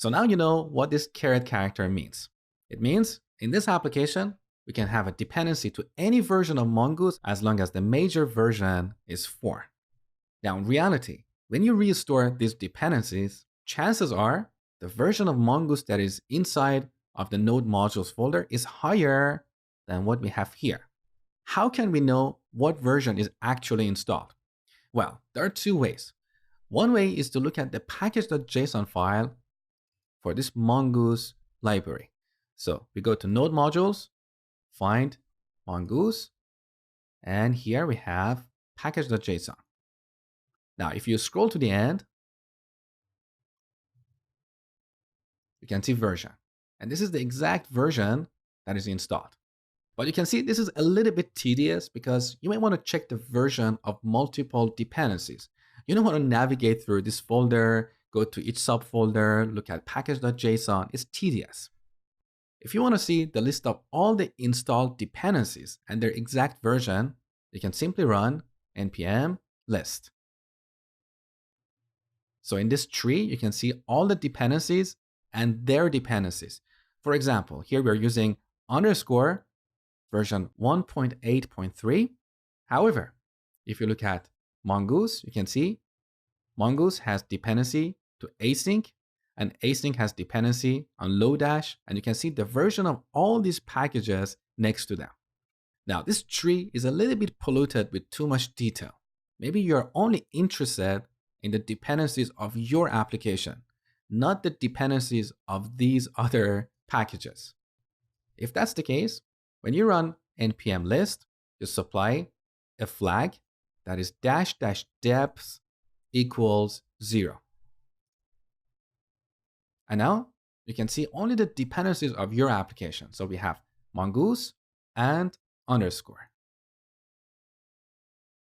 So now you know what this caret character means. It means in this application, we can have a dependency to any version of Mongoose as long as the major version is 4. Now, in reality, when you restore these dependencies, chances are the version of Mongoose that is inside of the node modules folder is higher than what we have here. How can we know what version is actually installed? Well, there are two ways. One way is to look at the package.json file for this Mongoose library. So we go to node modules, find Mongoose, and here we have package.json. Now, if you scroll to the end, you can see version. And this is the exact version that is installed. But you can see this is a little bit tedious because you might want to check the version of multiple dependencies. You don't want to navigate through this folder, go to each subfolder, look at package.json. It's tedious. If you want to see the list of all the installed dependencies and their exact version, you can simply run npm list. So in this tree, you can see all the dependencies and their dependencies. For example, here we're using underscore version 1.8.3. However, if you look at Mongoose, you can see Mongoose has dependency to async, and async has dependency on Lodash, and you can see the version of all these packages next to them. Now, this tree is a little bit polluted with too much detail. Maybe you're only interested in the dependencies of your application, not the dependencies of these other packages. If that's the case, when you run npm list, you supply a flag that is --depth equals 0. And now you can see only the dependencies of your application. So we have Mongoose and underscore.